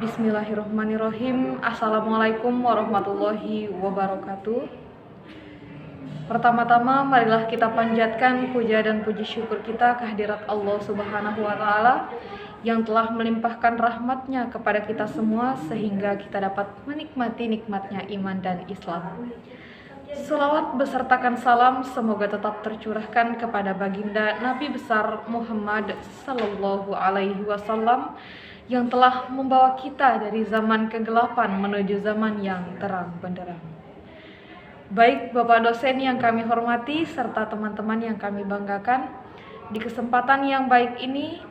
Bismillahirrahmanirrahim. Assalamualaikum warahmatullahi wabarakatuh. Pertama-tama marilah kita panjatkan puja dan puji syukur kita kehadirat Allah Subhanahu wa Ta'ala yang telah melimpahkan rahmatnya kepada kita semua sehingga kita dapat menikmati nikmatnya iman dan Islam. Selawat besertakan salam semoga tetap tercurahkan kepada baginda Nabi besar Muhammad Sallallahu Alaihi Wasallam yang telah membawa kita dari zaman kegelapan menuju zaman yang terang benderang. Baik Bapak dosen yang kami hormati serta teman-teman yang kami banggakan, di kesempatan yang baik ini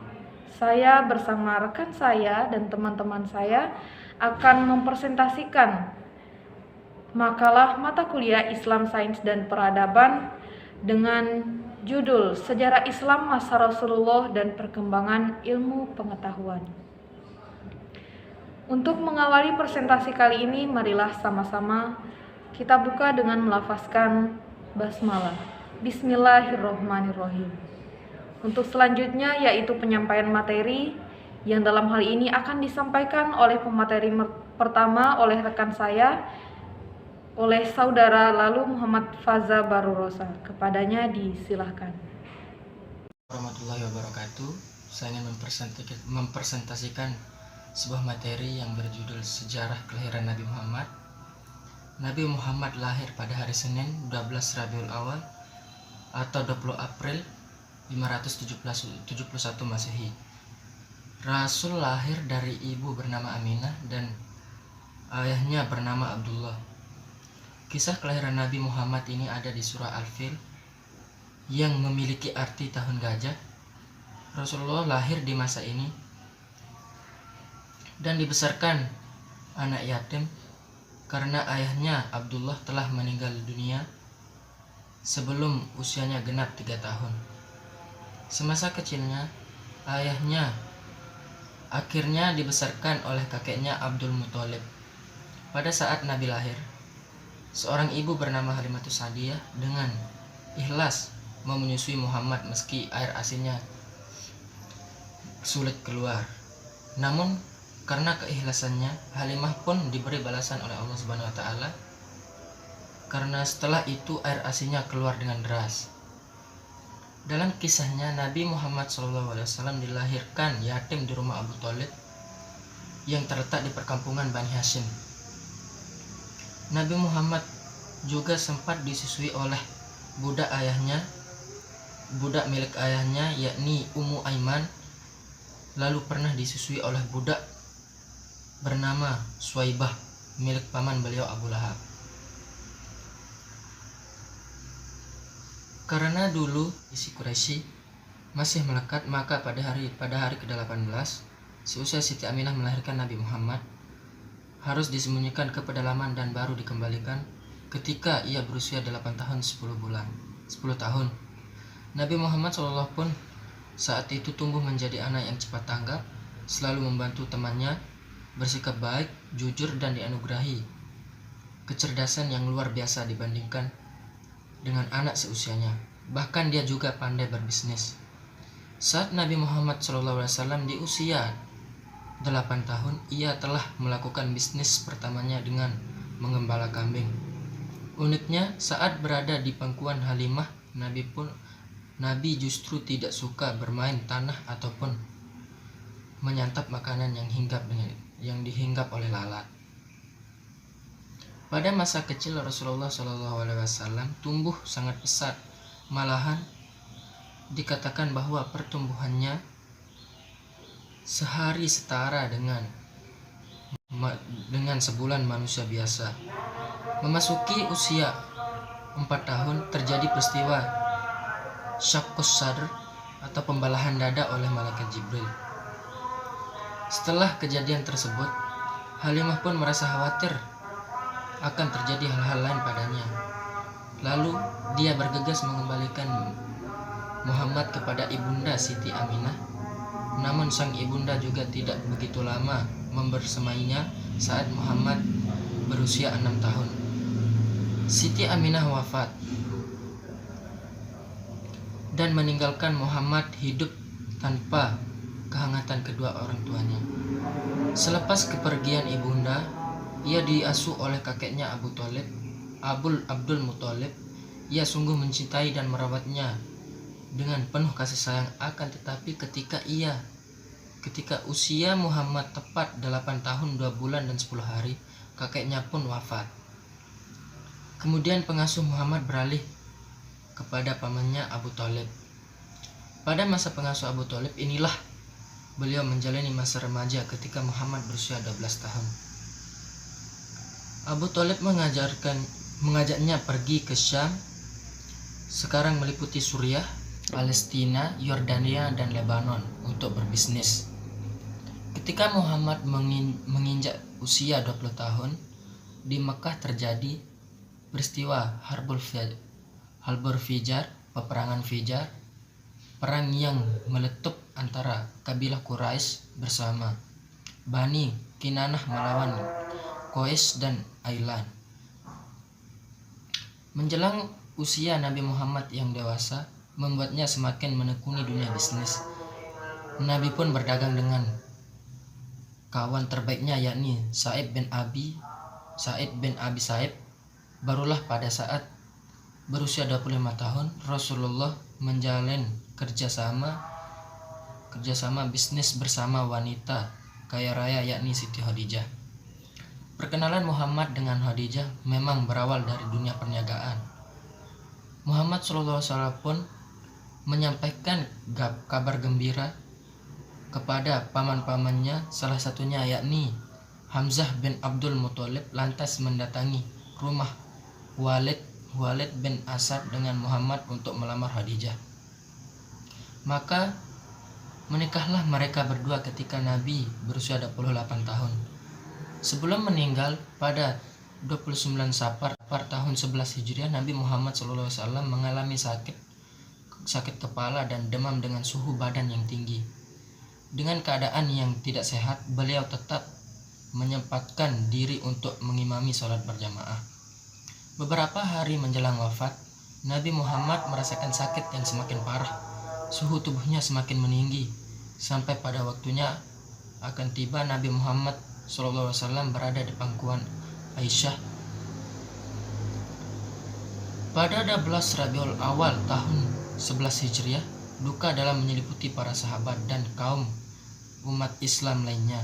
saya bersama rekan saya dan teman-teman saya akan mempresentasikan makalah mata kuliah Islam, Sains, dan Peradaban dengan judul Sejarah Islam Masa Rasulullah dan Perkembangan Ilmu Pengetahuan. Untuk mengawali presentasi kali ini, marilah sama-sama kita buka dengan melafazkan basmalah. Bismillahirrahmanirrahim. Untuk selanjutnya yaitu penyampaian materi yang dalam hal ini akan disampaikan oleh pemateri pertama oleh rekan saya, oleh saudara lalu Muhammad Faza Barurosa. Kepadanya disilahkan. Warahmatullahi wabarakatuh. Saya ingin mempresentasikan sebuah materi yang berjudul Sejarah Kelahiran Nabi Muhammad. Nabi Muhammad lahir pada hari Senin 12 Rabiul Awal atau 20 April 571 Masehi. Rasul lahir dari ibu bernama Aminah dan ayahnya bernama Abdullah. Kisah kelahiran Nabi Muhammad ini ada di surah Al-Fil yang memiliki arti tahun gajah. Rasulullah lahir di masa ini dan dibesarkan anak yatim karena ayahnya Abdullah telah meninggal dunia sebelum usianya genap 3 tahun. Semasa kecilnya, ayahnya akhirnya dibesarkan oleh kakeknya Abdul Muthalib. Pada saat Nabi lahir, seorang ibu bernama Halimatus Sa'diyah dengan ikhlas mau menyusui Muhammad meski air asinnya sulit keluar. Namun karena keikhlasannya, Halimah pun diberi balasan oleh Allah Subhanahu wa Ta'ala karena setelah itu air asinnya keluar dengan deras. Dalam kisahnya, Nabi Muhammad SAW dilahirkan yatim di rumah Abu Thalib yang terletak di perkampungan Bani Hashim. Nabi Muhammad juga sempat disusui oleh budak milik ayahnya yakni Ummu Aiman, lalu pernah disusui oleh budak bernama Suwaibah milik paman beliau Abu Lahab. Karena dulu isi Quraisy masih melekat, maka pada hari ke-18 seusia Siti Aminah melahirkan Nabi Muhammad harus disembunyikan ke pedalaman dan baru dikembalikan ketika ia berusia 8 tahun 10 tahun. Nabi Muhammad SAW pun saat itu tumbuh menjadi anak yang cepat tanggap, selalu membantu temannya, bersikap baik, jujur, dan dianugerahi kecerdasan yang luar biasa dibandingkan dengan anak seusianya. Bahkan dia juga pandai berbisnis. Saat Nabi Muhammad SAW di usia 8 tahun, ia telah melakukan bisnis pertamanya dengan mengembala kambing. Uniknya, saat berada di pangkuan Halimah, Nabi justru tidak suka bermain tanah ataupun menyantap makanan yang dihinggap oleh lalat. Pada masa kecil Rasulullah SAW tumbuh sangat pesat, malahan dikatakan bahwa pertumbuhannya sehari setara dengan sebulan manusia biasa. Memasuki usia 4 tahun terjadi peristiwa Syaqqus Sadr atau pembalahan dada oleh malaikat Jibril. Setelah kejadian tersebut, Halimah pun merasa khawatir akan terjadi hal-hal lain padanya. Lalu dia bergegas mengembalikan Muhammad kepada ibunda Siti Aminah. Namun sang ibunda juga tidak begitu lama membersamainya saat Muhammad berusia 6 tahun. Siti Aminah wafat dan meninggalkan Muhammad hidup tanpa kehangatan kedua orang tuanya. Selepas kepergian ibunda, ia diasuh oleh kakeknya Abu Thalib, Abdul Muthalib. Ia sungguh mencintai dan merawatnya dengan penuh kasih sayang. Akan tetapi ketika usia Muhammad tepat 8 tahun 2 bulan dan 10 hari, kakeknya pun wafat. Kemudian pengasuh Muhammad beralih kepada pamannya Abu Thalib. Pada masa pengasuh Abu Thalib inilah beliau menjalani masa remaja ketika Muhammad berusia 12 tahun. Abu Thalib mengajaknya pergi ke Syam, sekarang meliputi Suriah, Palestina, Yordania, dan Lebanon untuk berbisnis. Ketika Muhammad menginjak usia 20 tahun, di Mekah terjadi peristiwa Harbul Fijar, peperangan Fijar, perang yang meletup antara kabilah Quraisy bersama Bani Kinanah melawan Quraisy dan Ailan. Menjelang usia Nabi Muhammad yang dewasa membuatnya semakin menekuni dunia bisnis. Nabi pun berdagang dengan kawan terbaiknya, yakni Sa'id bin Abi Sa'id. Barulah pada saat berusia 25 tahun Rasulullah menjalin kerjasama bisnis bersama wanita kaya raya, yakni Siti Khadijah. Perkenalan Muhammad dengan Khadijah memang berawal dari dunia perniagaan. Muhammad SAW pun menyampaikan kabar gembira kepada paman-pamannya, salah satunya yakni Hamzah bin Abdul Muthalib, lantas mendatangi rumah Walid bin Asad dengan Muhammad untuk melamar Khadijah. Maka menikahlah mereka berdua ketika Nabi berusia 28 tahun. Sebelum meninggal pada 29 Safar tahun 11 Hijriah, Nabi Muhammad SAW mengalami sakit kepala dan demam dengan suhu badan yang tinggi. Dengan keadaan yang tidak sehat, beliau tetap menyempatkan diri untuk mengimami sholat berjamaah. Beberapa hari menjelang wafat, Nabi Muhammad merasakan sakit yang semakin parah. Suhu tubuhnya semakin meninggi, sampai pada waktunya akan tiba Nabi Muhammad SAW berada di pangkuan Aisyah. Pada 12 Rabiul Awal tahun 11 Hijriah, duka dalam menyeliputi para sahabat dan kaum umat Islam lainnya.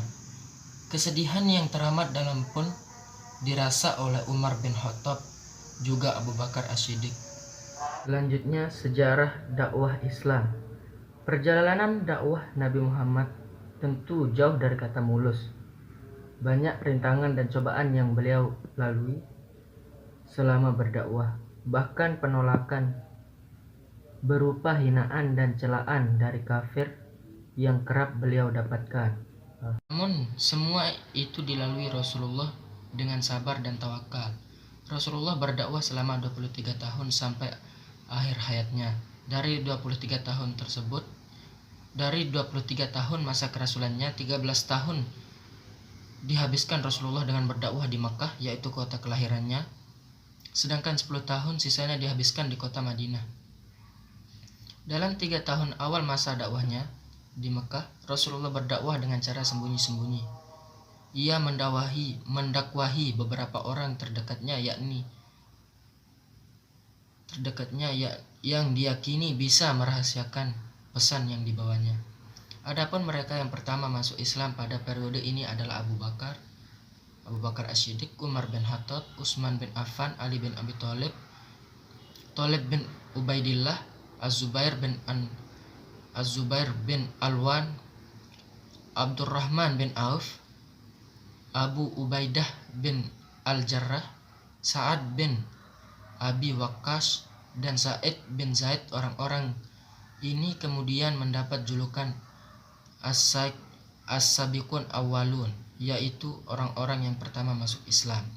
Kesedihan yang teramat dalam pun dirasa oleh Umar bin Khattab, juga Abu Bakar As-Siddiq. Selanjutnya, sejarah dakwah Islam. Perjalanan dakwah Nabi Muhammad tentu jauh dari kata mulus. Banyak rintangan dan cobaan yang beliau lalui selama berdakwah, bahkan penolakan berupa hinaan dan celaan dari kafir yang kerap beliau dapatkan. Namun semua itu dilalui Rasulullah dengan sabar dan tawakal. Rasulullah berdakwah selama 23 tahun sampai akhir hayatnya. Dari 23 tahun masa kerasulannya, 13 tahun dihabiskan Rasulullah dengan berdakwah di Makkah, yaitu kota kelahirannya. Sedangkan 10 tahun sisanya dihabiskan di kota Madinah. Dalam 3 tahun awal masa dakwahnya di Mekah, Rasulullah berdakwah dengan cara sembunyi-sembunyi. Ia mendakwahi beberapa orang terdekatnya yang diyakini bisa merahasiakan pesan yang dibawanya. Adapun mereka yang pertama masuk Islam pada periode ini adalah Abu Bakar As-Siddiq, Umar bin Khattab, Utsman bin Affan, Ali bin Abi Thalib, Thalib bin Ubaidillah, Az-Zubair bin Alwan, Abdurrahman bin Auf, Abu Ubaidah bin Al-Jarrah, Sa'ad bin Abi Waqqas, dan Sa'id bin Zaid. Orang-orang ini kemudian mendapat julukan As-Sabiqun Awwalun, yaitu orang-orang yang pertama masuk Islam.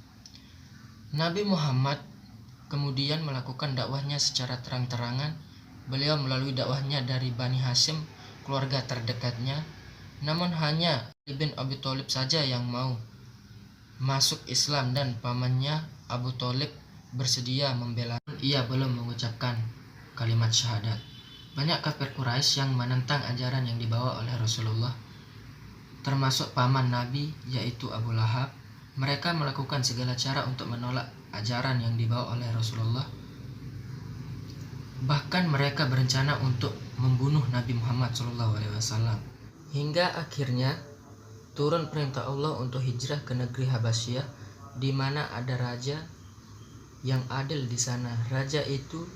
Nabi Muhammad kemudian melakukan dakwahnya secara terang-terangan. Beliau melalui dakwahnya dari Bani Hashim, keluarga terdekatnya. Namun hanya Ali bin Abi Thalib saja yang mau masuk Islam dan pamannya Abu Thalib bersedia membela. Ia belum mengucapkan kalimat syahadat. Banyak kafir Quraisy yang menentang ajaran yang dibawa oleh Rasulullah, termasuk paman Nabi yaitu Abu Lahab. Mereka melakukan segala cara untuk menolak ajaran yang dibawa oleh Rasulullah. Bahkan mereka berencana untuk membunuh Nabi Muhammad SAW. Hingga akhirnya turun perintah Allah untuk hijrah ke negeri Habasyah, di mana ada raja yang adil di sana. Raja itu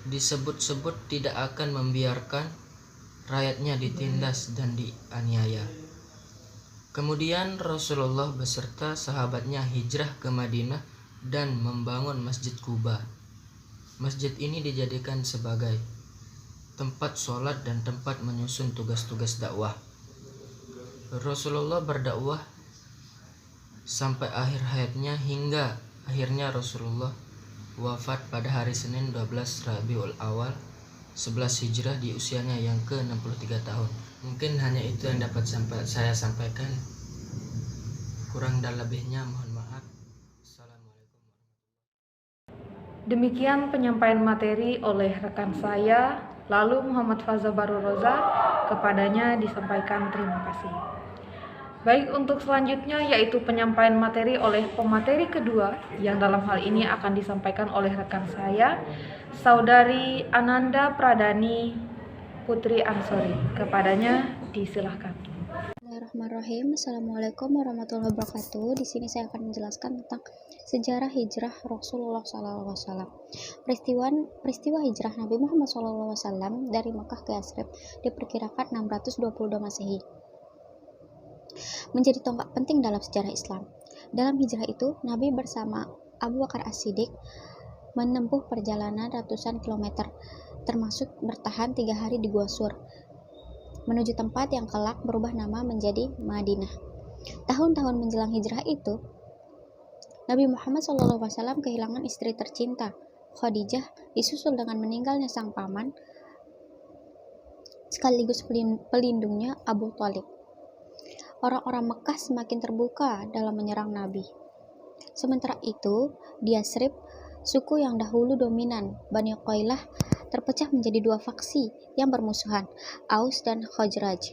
disebut-sebut tidak akan membiarkan rakyatnya ditindas dan dianiaya. Kemudian Rasulullah beserta sahabatnya hijrah ke Madinah dan membangun Masjid Quba. Masjid ini dijadikan sebagai tempat sholat dan tempat menyusun tugas-tugas dakwah. Rasulullah berdakwah sampai akhir hayatnya, hingga akhirnya Rasulullah wafat pada hari Senin 12 Rabiul Awal 11 Hijrah di usianya yang ke-63 tahun. Mungkin hanya itu yang dapat saya sampaikan. Kurang dan lebihnya mohon maaf. Assalamualaikum. Demikian penyampaian materi oleh rekan saya, lalu Muhammad Faza Baru Roza. Kepadanya disampaikan terima kasih. Baik, untuk selanjutnya yaitu penyampaian materi oleh pemateri kedua, yang dalam hal ini akan disampaikan oleh rekan saya, Saudari Ananda Pradani Putri Ansori. Kepadanya disilahkan. Bismillahirrahmanirrahim. Assalamualaikum warahmatullahi wabarakatuh. Di sini saya akan menjelaskan tentang sejarah hijrah Rasulullah SAW. Peristiwa hijrah Nabi Muhammad SAW dari Makkah ke Yathrib diperkirakan 622 Masehi. Menjadi tonggak penting dalam sejarah Islam. Dalam hijrah itu, Nabi bersama Abu Bakar As-Siddiq menempuh perjalanan ratusan kilometer, termasuk bertahan 3 hari di Gua Sur, menuju tempat yang kelak berubah nama menjadi Madinah. Tahun-tahun menjelang hijrah itu, Nabi Muhammad SAW kehilangan istri tercinta, Khadijah, disusul dengan meninggalnya sang paman, sekaligus pelindungnya Abu Thalib. Orang-orang Mekah semakin terbuka dalam menyerang Nabi. Sementara itu, di Yathrib, suku yang dahulu dominan, Bani Qailah, terpecah menjadi 2 faksi yang bermusuhan, Aus dan Khazraj.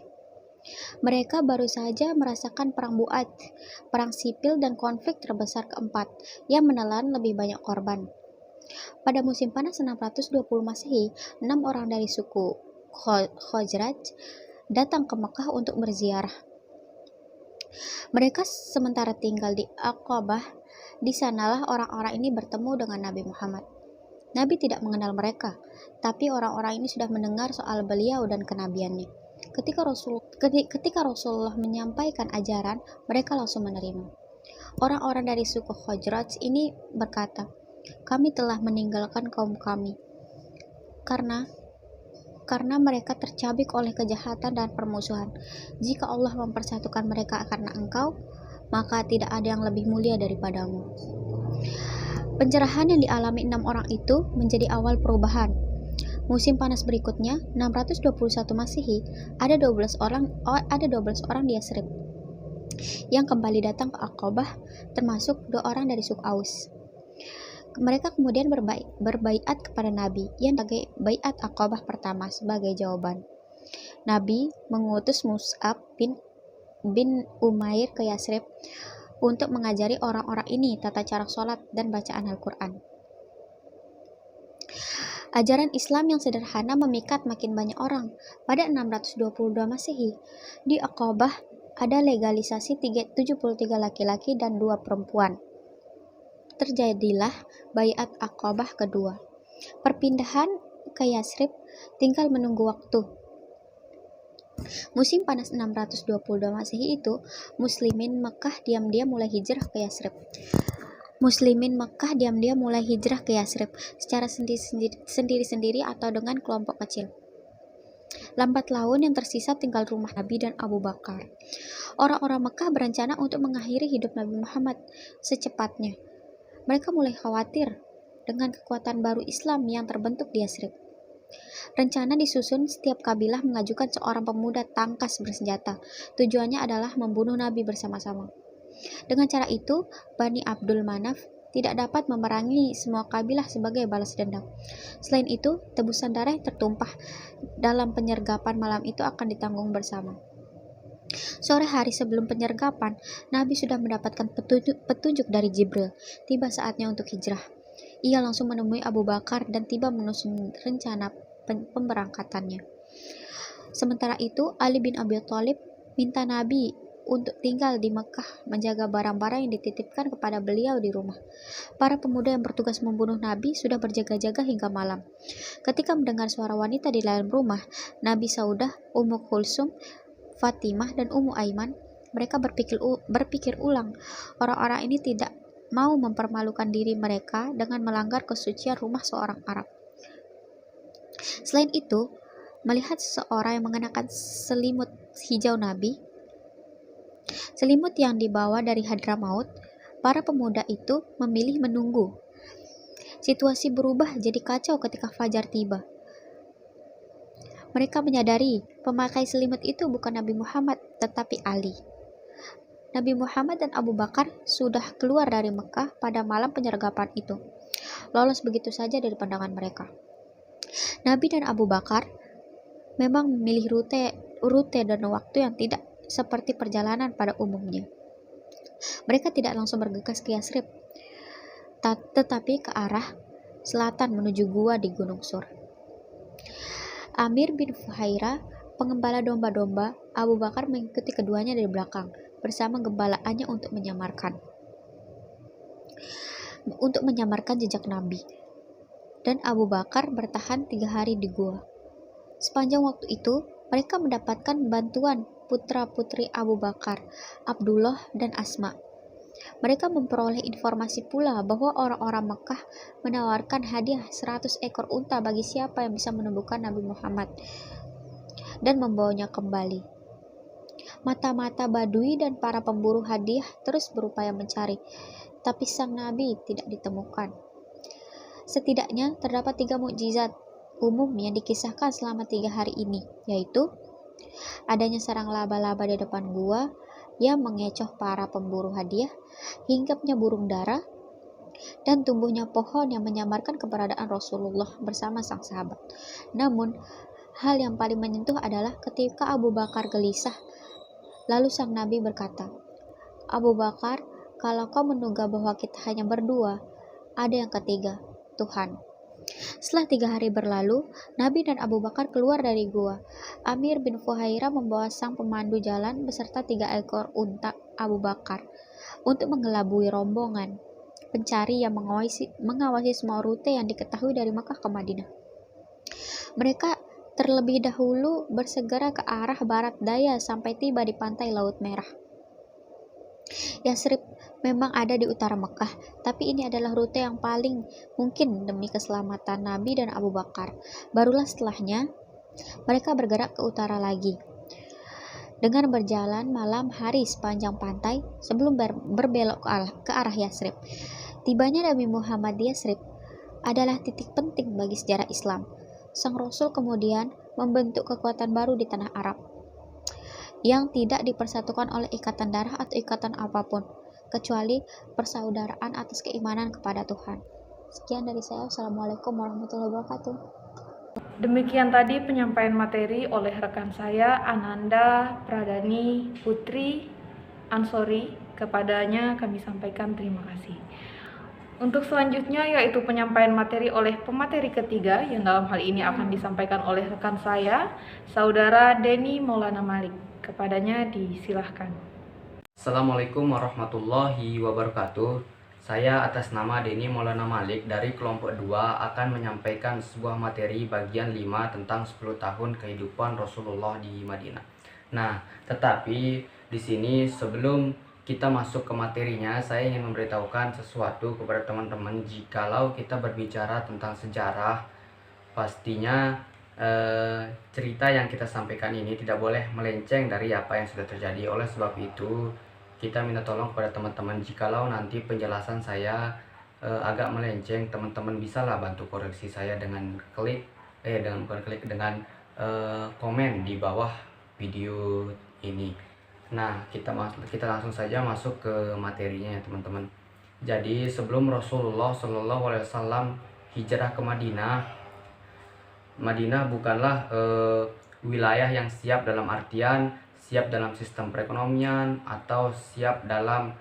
Mereka baru saja merasakan perang Bu'ad, perang sipil dan konflik terbesar keempat yang menelan lebih banyak korban. Pada musim panas 620 Masehi, 6 orang dari suku Khazraj datang ke Mekah untuk berziarah. Mereka sementara tinggal di Aqabah. Di sanalah orang-orang ini bertemu dengan Nabi Muhammad. Nabi tidak mengenal mereka, tapi orang-orang ini sudah mendengar soal beliau dan kenabiannya. Ketika Rasulullah menyampaikan ajaran, mereka langsung menerima. Orang-orang dari suku Khazraj ini berkata, "Kami telah meninggalkan kaum kami karena mereka tercabik oleh kejahatan dan permusuhan. Jika Allah mempersatukan mereka karena engkau, maka tidak ada yang lebih mulia daripadamu." Pencerahan yang dialami 6 orang itu menjadi awal perubahan. Musim panas berikutnya, 621 Masehi, ada 12 orang di Yathrib yang kembali datang ke Aqabah, termasuk 2 orang dari suku Aus. Mereka kemudian berbaiat kepada Nabi yang sebagai baiat Aqabah pertama. Sebagai jawaban, Nabi mengutus Mus'ab bin Umair ke Yathrib untuk mengajari orang-orang ini tata cara sholat dan bacaan Al-Quran. Ajaran Islam yang sederhana memikat makin banyak orang. Pada 622 Masehi, di Aqabah ada legalisasi 73 laki-laki dan 2 perempuan. Terjadilah baiat Aqabah kedua. Perpindahan ke Yathrib tinggal menunggu waktu. Musim panas 622 Masehi itu, Muslimin Mekah diam-diam mulai hijrah ke Yathrib. Secara sendiri-sendiri atau dengan kelompok kecil. Lambat laun yang tersisa tinggal rumah Nabi dan Abu Bakar. Orang-orang Mekah berencana untuk mengakhiri hidup Nabi Muhammad secepatnya. Mereka mulai khawatir dengan kekuatan baru Islam yang terbentuk di Yathrib. Rencana disusun, setiap kabilah mengajukan seorang pemuda tangkas bersenjata. Tujuannya adalah membunuh Nabi bersama-sama. Dengan cara itu, Bani Abdul Manaf tidak dapat memerangi semua kabilah sebagai balas dendam. Selain itu, tebusan darah yang tertumpah dalam penyergapan malam itu akan ditanggung bersama. Sore hari sebelum penyergapan, Nabi sudah mendapatkan petunjuk dari Jibril. Tiba saatnya untuk hijrah. Ia langsung menemui Abu Bakar dan tiba menyusun rencana pemberangkatannya. Sementara itu, Ali bin Abi Thalib minta Nabi untuk tinggal di Mekah, menjaga barang-barang yang dititipkan kepada beliau di rumah. Para pemuda yang bertugas membunuh Nabi sudah berjaga-jaga hingga malam. Ketika mendengar suara wanita di dalam rumah, Nabi Saudah, Ummu Kulsum, Fatimah, dan Ummu Aiman, mereka berpikir ulang. Orang-orang ini tidak mau mempermalukan diri mereka dengan melanggar kesucian rumah seorang Arab. Selain itu, melihat seseorang yang mengenakan selimut hijau Nabi, selimut yang dibawa dari Hadramaut, para pemuda itu memilih menunggu. Situasi berubah jadi kacau ketika fajar tiba. Mereka menyadari pemakai selimut itu bukan Nabi Muhammad, tetapi Ali. Nabi Muhammad dan Abu Bakar sudah keluar dari Mekah pada malam penyergapan itu, lolos begitu saja dari pandangan mereka. Nabi dan Abu Bakar memang memilih rute dan waktu yang tidak seperti perjalanan pada umumnya. Mereka tidak langsung bergegas ke Yasrib, tetapi ke arah selatan menuju gua di Gunung Sur. Amir bin Fuhairah, pengembala domba-domba, Abu Bakar mengikuti keduanya dari belakang bersama gembalaannya untuk menyamarkan jejak Nabi. Dan Abu Bakar bertahan 3 hari di gua. Sepanjang waktu itu, mereka mendapatkan bantuan putra-putri Abu Bakar, Abdullah dan Asma. Mereka memperoleh informasi pula bahwa orang-orang Mekah menawarkan hadiah 100 ekor unta bagi siapa yang bisa menemukan Nabi Muhammad dan membawanya kembali. Mata-mata Badui dan para pemburu hadiah terus berupaya mencari, tapi sang Nabi tidak ditemukan. Setidaknya terdapat 3 mukjizat umum yang dikisahkan selama 3 hari ini, yaitu adanya sarang laba-laba di depan gua yang mengecoh para pemburu hadiah, hinggapnya burung dara, dan tumbuhnya pohon yang menyamarkan keberadaan Rasulullah bersama sang sahabat. Namun, hal yang paling menyentuh adalah ketika Abu Bakar gelisah, lalu sang Nabi berkata, "Abu Bakar, kalau kau menduga bahwa kita hanya berdua, ada yang ketiga, Tuhan." Setelah 3 hari berlalu, Nabi dan Abu Bakar keluar dari gua. Amir bin Fuhairah membawa sang pemandu jalan beserta 3 ekor unta Abu Bakar untuk mengelabui rombongan pencari yang mengawasi semua rute yang diketahui dari Makkah ke Madinah. Mereka terlebih dahulu bersegera ke arah barat daya sampai tiba di pantai Laut Merah. Yasrib memang ada di utara Mekah, tapi ini adalah rute yang paling mungkin demi keselamatan Nabi dan Abu Bakar. Barulah setelahnya, mereka bergerak ke utara lagi. Dengan berjalan malam hari sepanjang pantai sebelum berbelok ke arah Yasrib. Tibanya Nabi Muhammad di Yasrib adalah titik penting bagi sejarah Islam. Sang Rasul kemudian membentuk kekuatan baru di tanah Arab, yang tidak dipersatukan oleh ikatan darah atau ikatan apapun, kecuali persaudaraan atas keimanan kepada Tuhan. Sekian dari saya. Wassalamualaikum warahmatullahi wabarakatuh. Demikian tadi penyampaian materi oleh rekan saya Ananda Pradani Putri Ansori. Kepadanya kami sampaikan terima kasih. Untuk selanjutnya yaitu penyampaian materi oleh pemateri ketiga yang dalam hal ini akan disampaikan oleh rekan saya, Saudara Denny Maulana Malik. Kepadanya disilahkan. Assalamualaikum warahmatullahi wabarakatuh. Saya atas nama Denny Maulana Malik dari kelompok 2 akan menyampaikan sebuah materi bagian 5 tentang 10 tahun kehidupan Rasulullah di Madinah. Nah, tetapi di sini sebelum kita masuk ke materinya, saya ingin memberitahukan sesuatu kepada teman-teman. Jikalau kita berbicara tentang sejarah, pastinya cerita yang kita sampaikan ini tidak boleh melenceng dari apa yang sudah terjadi. Oleh sebab itu, kita minta tolong kepada teman-teman, jikalau nanti penjelasan saya agak melenceng, teman-teman bisalah bantu koreksi saya dengan komen di bawah video ini. Nah, kita langsung saja masuk ke materinya ya teman-teman. Jadi sebelum Rasulullah Shallallahu Alaihi Wasallam hijrah ke Madinah, Madinah bukanlah wilayah yang siap dalam artian siap dalam sistem perekonomian atau siap dalam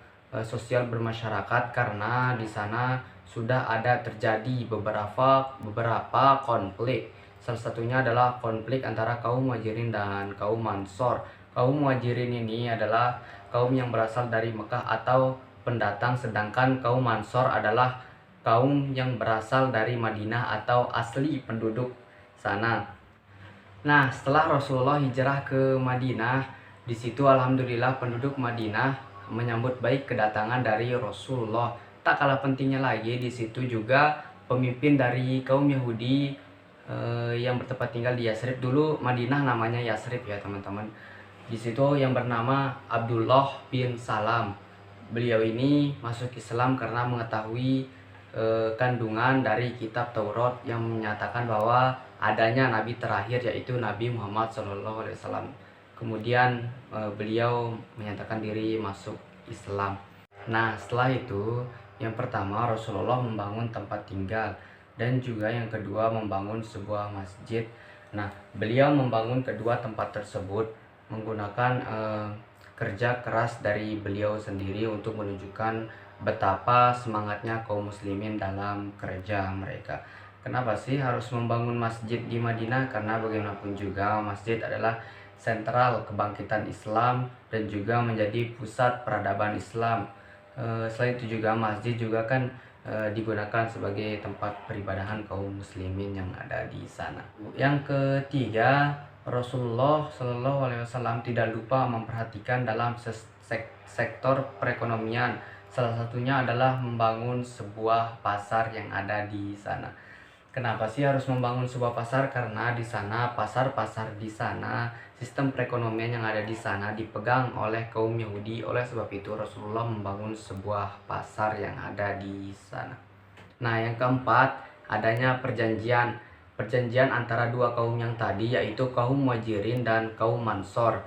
sosial bermasyarakat, karena di sana sudah ada terjadi beberapa konflik. Salah satunya adalah konflik antara kaum Muhajirin dan kaum Ansor. Kaum Muhajirin ini adalah kaum yang berasal dari Mekah atau pendatang, sedangkan kaum Ansor adalah kaum yang berasal dari Madinah atau asli penduduk sana. Nah, setelah Rasulullah hijrah ke Madinah, di situ alhamdulillah penduduk Madinah menyambut baik kedatangan dari Rasulullah. Tak kalah pentingnya lagi, di situ juga pemimpin dari kaum Yahudi yang bertempat tinggal di Yasrib. Dulu Madinah namanya Yasrib ya teman-teman. Di situ yang bernama Abdullah bin Salam. Beliau ini masuk Islam karena mengetahui kandungan dari kitab Taurat yang menyatakan bahwa adanya nabi terakhir, yaitu Nabi Muhammad SAW. Kemudian beliau menyatakan diri masuk Islam. Nah, setelah itu yang pertama Rasulullah membangun tempat tinggal, dan juga yang kedua membangun sebuah masjid. Nah, beliau membangun kedua tempat tersebut menggunakan kerja keras dari beliau sendiri untuk menunjukkan betapa semangatnya kaum muslimin dalam kerja mereka. Kenapa sih harus membangun masjid di Madinah? Karena bagaimanapun juga masjid adalah sentral kebangkitan Islam dan juga menjadi pusat peradaban Islam. Selain itu juga masjid juga kan digunakan sebagai tempat peribadahan kaum muslimin yang ada di sana. Yang ketiga, Rasulullah Shallallahu Alaihi Wasallam tidak lupa memperhatikan dalam sektor perekonomian. Salah satunya adalah membangun sebuah pasar yang ada di sana. Kenapa sih harus membangun sebuah pasar? Karena di sana pasar-pasar di sana, sistem perekonomian yang ada di sana dipegang oleh kaum Yahudi. Oleh sebab itu Rasulullah membangun sebuah pasar yang ada di sana. Nah, yang keempat, adanya perjanjian antara dua kaum yang tadi, yaitu kaum Muhajirin dan kaum Ansor,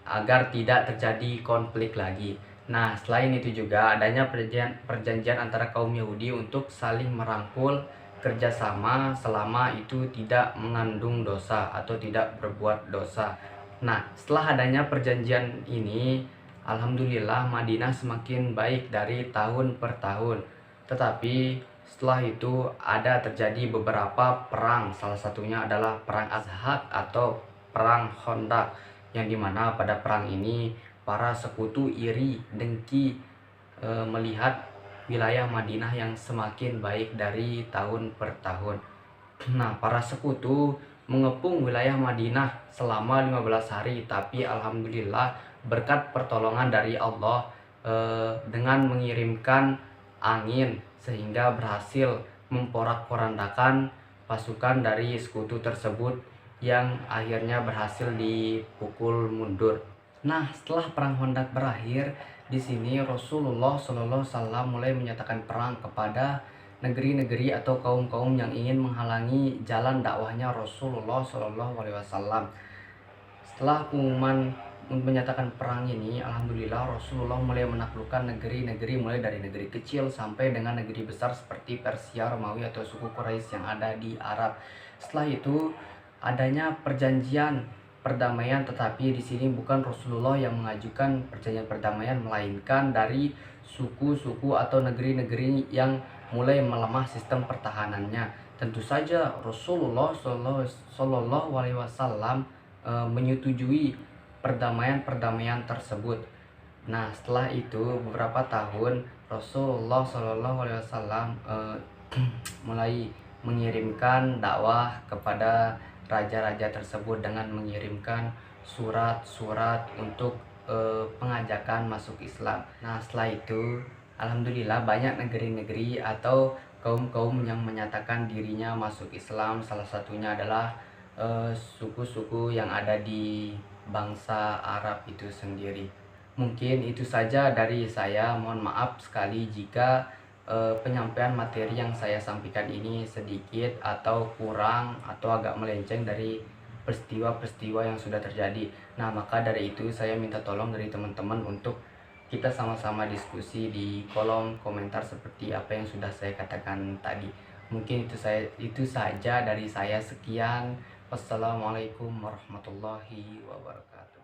agar tidak terjadi konflik lagi. Nah, selain itu juga adanya perjanjian antara kaum Yahudi untuk saling merangkul kerjasama selama itu tidak mengandung dosa atau tidak berbuat dosa. Nah, setelah adanya perjanjian ini, alhamdulillah Madinah semakin baik dari tahun per tahun. Tetapi setelah itu ada terjadi beberapa perang, salah satunya adalah perang Azhaq atau perang Khandaq, yang dimana pada perang ini para sekutu iri dengki melihat wilayah Madinah yang semakin baik dari tahun per tahun. Nah, para sekutu mengepung wilayah Madinah selama 15 hari, tapi alhamdulillah berkat pertolongan dari Allah dengan mengirimkan angin sehingga berhasil memporak-porandakan pasukan dari sekutu tersebut yang akhirnya berhasil dipukul mundur. Nah, setelah perang Khandaq berakhir, di sini Rasulullah SAW mulai menyatakan perang kepada negeri-negeri atau kaum-kaum yang ingin menghalangi jalan dakwahnya Rasulullah SAW. Setelah pengumuman menyatakan perang ini, alhamdulillah Rasulullah mulai menaklukkan negeri-negeri, mulai dari negeri kecil sampai dengan negeri besar seperti Persia, Romawi atau suku Quraisy yang ada di Arab. Setelah itu adanya perjanjian perdamaian, tetapi di sini bukan Rasulullah yang mengajukan perjanjian perdamaian, melainkan dari suku-suku atau negeri-negeri yang mulai melemah sistem pertahanannya. Tentu saja Rasulullah Shallallahu Alaihi Wasallam menyetujui perdamaian tersebut. Nah, setelah itu beberapa tahun Rasulullah Shallallahu Alaihi Wasallam mulai mengirimkan dakwah kepada raja-raja tersebut dengan mengirimkan surat-surat untuk pengajakan masuk Islam. Nah, setelah itu alhamdulillah banyak negeri-negeri atau kaum-kaum yang menyatakan dirinya masuk Islam. Salah satunya adalah suku-suku yang ada di bangsa Arab itu sendiri. Mungkin itu saja dari saya. Mohon maaf sekali jika penyampaian materi yang saya sampaikan ini sedikit atau kurang atau agak melenceng dari peristiwa-peristiwa yang sudah terjadi. Nah, maka dari itu saya minta tolong dari teman-teman untuk kita sama-sama diskusi di kolom komentar seperti apa yang sudah saya katakan tadi. Mungkin itu saja dari saya. Sekian. Wassalamualaikum warahmatullahi wabarakatuh.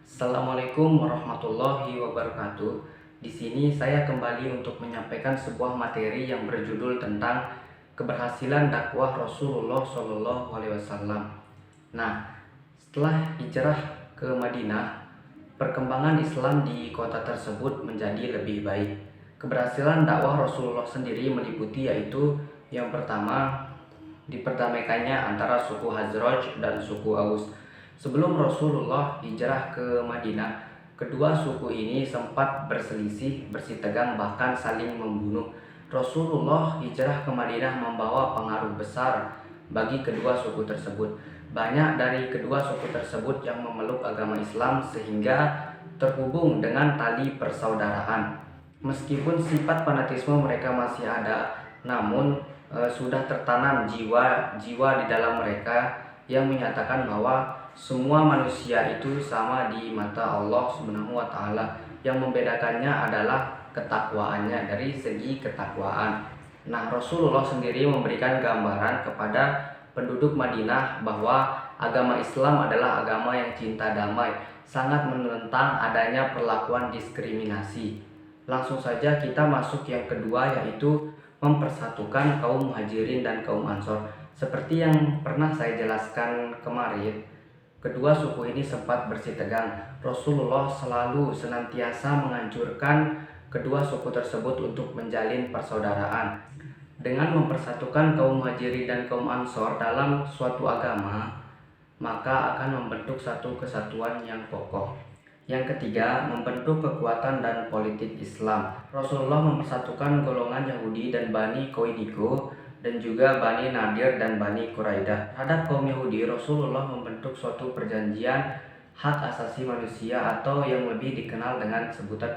Assalamualaikum warahmatullahi wabarakatuh. Di sini saya kembali untuk menyampaikan sebuah materi yang berjudul tentang keberhasilan dakwah Rasulullah SAW. Nah, setelah hijrah ke Madinah, perkembangan Islam di kota tersebut menjadi lebih baik. Keberhasilan dakwah Rasulullah sendiri meliputi yaitu yang pertama, diperdamaikannya antara suku Khazraj dan suku Aus. Sebelum Rasulullah hijrah ke Madinah, kedua suku ini sempat berselisih, bersitegang, bahkan saling membunuh. Rasulullah hijrah ke Madinah membawa pengaruh besar bagi kedua suku tersebut. Banyak dari kedua suku tersebut yang memeluk agama Islam sehingga terhubung dengan tali persaudaraan. Meskipun sifat fanatisme mereka masih ada, namun sudah tertanam jiwa di dalam mereka yang menyatakan bahwa semua manusia itu sama di mata Allah Subhanahu wa taala. Yang membedakannya adalah ketakwaannya, dari segi ketakwaan. Nah, Rasulullah sendiri memberikan gambaran kepada penduduk Madinah bahwa agama Islam adalah agama yang cinta damai, sangat menentang adanya perlakuan diskriminasi. Langsung saja kita masuk yang kedua, yaitu mempersatukan kaum Muhajirin dan kaum Ansor. Seperti yang pernah saya jelaskan kemarin, kedua suku ini sempat bersitegang. Rasulullah selalu senantiasa menganjurkan kedua suku tersebut untuk menjalin persaudaraan. Dengan mempersatukan kaum Muhajirin dan kaum Ansor dalam suatu agama, maka akan membentuk satu kesatuan yang kokoh. Yang ketiga, membentuk kekuatan dan politik Islam. Rasulullah mempersatukan golongan Yahudi dan Bani Qoiniko dan juga Bani Nadir dan Bani Quraidah. Terhadap kaum Yahudi, Rasulullah membentuk suatu perjanjian hak asasi manusia atau yang lebih dikenal dengan sebutan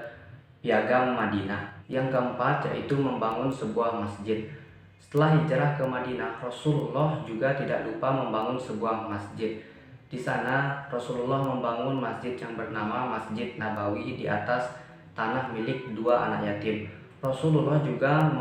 Piagam Madinah. Yang keempat, yaitu membangun sebuah masjid. Setelah hijrah ke Madinah, Rasulullah juga tidak lupa membangun sebuah masjid. Di sana Rasulullah membangun masjid yang bernama Masjid Nabawi di atas tanah milik dua anak yatim. Rasulullah juga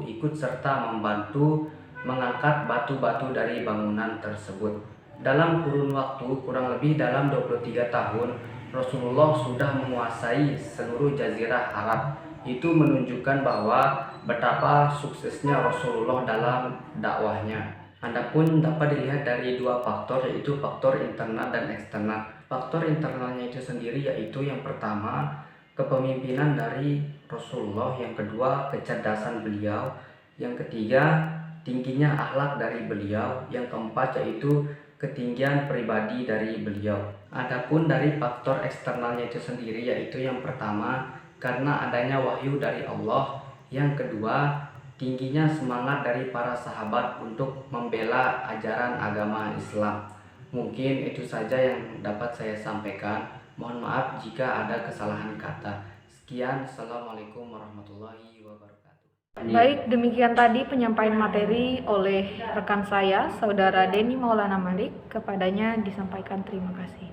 ikut serta membantu mengangkat batu-batu dari bangunan tersebut. Dalam kurun waktu kurang lebih dalam 23 tahun, Rasulullah sudah menguasai seluruh jazirah Arab. Itu menunjukkan bahwa betapa suksesnya Rasulullah dalam dakwahnya. Adapun dapat dilihat dari dua faktor, yaitu faktor internal dan eksternal. Faktor internalnya itu sendiri yaitu yang pertama, kepemimpinan dari Rasulullah, yang kedua, kecerdasan beliau, yang ketiga, tingginya akhlak dari beliau, yang keempat yaitu ketinggian pribadi dari beliau. Adapun dari faktor eksternalnya itu sendiri yaitu yang pertama, karena adanya wahyu dari Allah, yang kedua, tingginya semangat dari para sahabat untuk membela ajaran agama Islam. Mungkin itu saja yang dapat saya sampaikan. Mohon maaf jika ada kesalahan kata. Sekian, Assalamualaikum warahmatullahi wabarakatuh. Baik, demikian tadi penyampaian materi oleh rekan saya, Saudara Denny Maulana Malik. Kepadanya disampaikan terima kasih.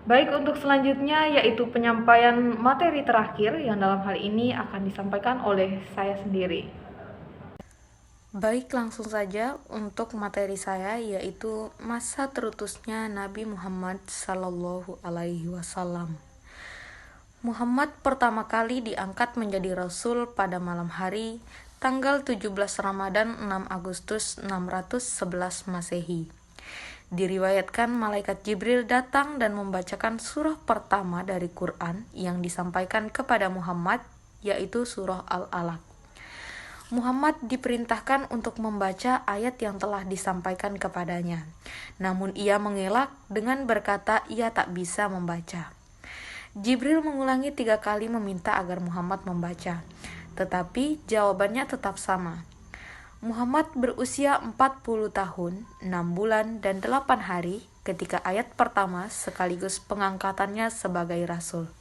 Baik, untuk selanjutnya yaitu penyampaian materi terakhir yang dalam hal ini akan disampaikan oleh saya sendiri. Baik, langsung saja untuk materi saya yaitu masa terutusnya Nabi Muhammad Sallallahu Alaihi Wasallam. Muhammad pertama kali diangkat menjadi Rasul pada malam hari tanggal 17 Ramadan 6 Agustus 611 Masehi. Diriwayatkan malaikat Jibril datang dan membacakan surah pertama dari Quran yang disampaikan kepada Muhammad, yaitu surah Al-Alaq. Muhammad diperintahkan untuk membaca ayat yang telah disampaikan kepadanya. Namun ia mengelak dengan berkata ia tak bisa membaca. Jibril mengulangi 3 kali meminta agar Muhammad membaca, tetapi jawabannya tetap sama. Muhammad berusia 40 tahun, 6 bulan, dan 8 hari ketika ayat pertama sekaligus pengangkatannya sebagai Rasul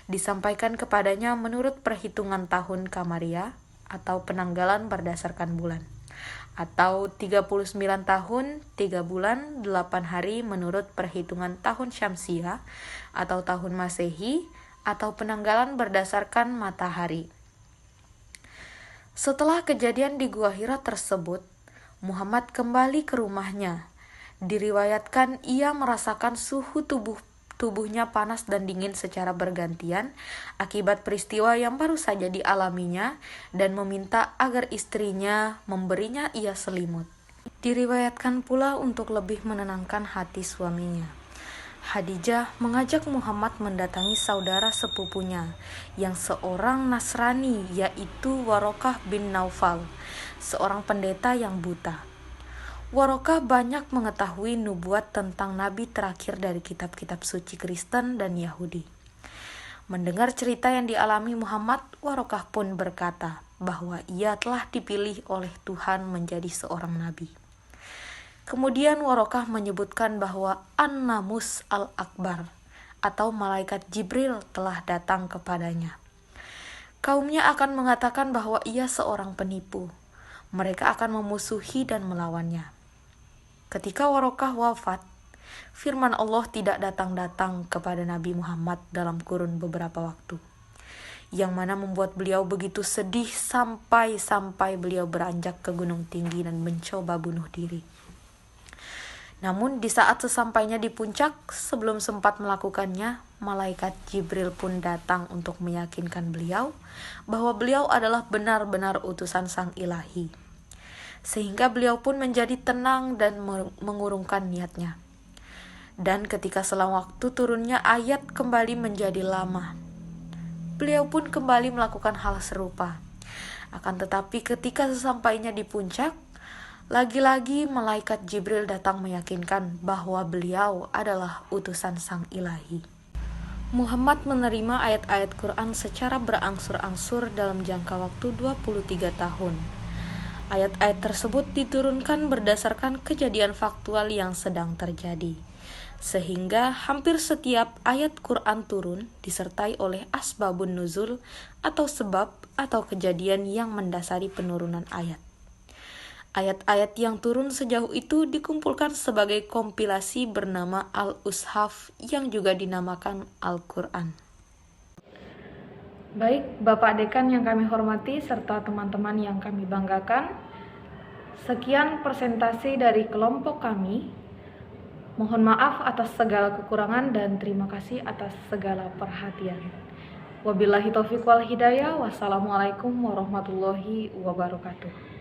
disampaikan kepadanya menurut perhitungan tahun Qamariyah atau penanggalan berdasarkan bulan, atau 39 tahun, 3 bulan, 8 hari menurut perhitungan tahun Syamsiyah atau tahun Masehi, atau penanggalan berdasarkan matahari. Setelah kejadian di Gua Hira tersebut, Muhammad kembali ke rumahnya. Diriwayatkan ia merasakan suhu tubuhnya panas dan dingin secara bergantian akibat peristiwa yang baru saja dialaminya dan meminta agar istrinya memberinya ia selimut. Diriwayatkan pula untuk lebih menenangkan hati suaminya, Khadijah mengajak Muhammad mendatangi saudara sepupunya yang seorang Nasrani, yaitu Warokah bin Naufal, seorang pendeta yang buta. Warokah banyak mengetahui nubuat tentang nabi terakhir dari kitab-kitab suci Kristen dan Yahudi. Mendengar cerita yang dialami Muhammad, Warokah pun berkata bahwa ia telah dipilih oleh Tuhan menjadi seorang nabi. Kemudian Warokah menyebutkan bahwa An-Namus Al-Akbar atau malaikat Jibril telah datang kepadanya. Kaumnya akan mengatakan bahwa ia seorang penipu. Mereka akan memusuhi dan melawannya. Ketika Warokah wafat, firman Allah tidak datang-datang kepada Nabi Muhammad dalam kurun beberapa waktu, yang mana membuat beliau begitu sedih sampai beliau beranjak ke gunung tinggi dan mencoba bunuh diri. Namun di saat sesampainya di puncak, sebelum sempat melakukannya, malaikat Jibril pun datang untuk meyakinkan beliau bahwa beliau adalah benar-benar utusan Sang Ilahi. Sehingga beliau pun menjadi tenang dan mengurungkan niatnya. Dan ketika selang waktu turunnya ayat kembali menjadi lama, beliau pun kembali melakukan hal serupa. Akan tetapi ketika sesampainya di puncak, lagi-lagi malaikat Jibril datang meyakinkan bahwa beliau adalah utusan Sang Ilahi. Muhammad menerima ayat-ayat Quran secara berangsur-angsur dalam jangka waktu 23 tahun. Ayat-ayat tersebut diturunkan berdasarkan kejadian faktual yang sedang terjadi. Sehingga hampir setiap ayat Quran turun disertai oleh asbabun nuzul atau sebab atau kejadian yang mendasari penurunan ayat. Ayat-ayat yang turun sejauh itu dikumpulkan sebagai kompilasi bernama Al-Ushaf yang juga dinamakan Al-Quran. Baik, Bapak Dekan yang kami hormati serta teman-teman yang kami banggakan, sekian presentasi dari kelompok kami. Mohon maaf atas segala kekurangan dan terima kasih atas segala perhatian. Wabillahi taufiq wal hidayah. Wassalamualaikum warahmatullahi wabarakatuh.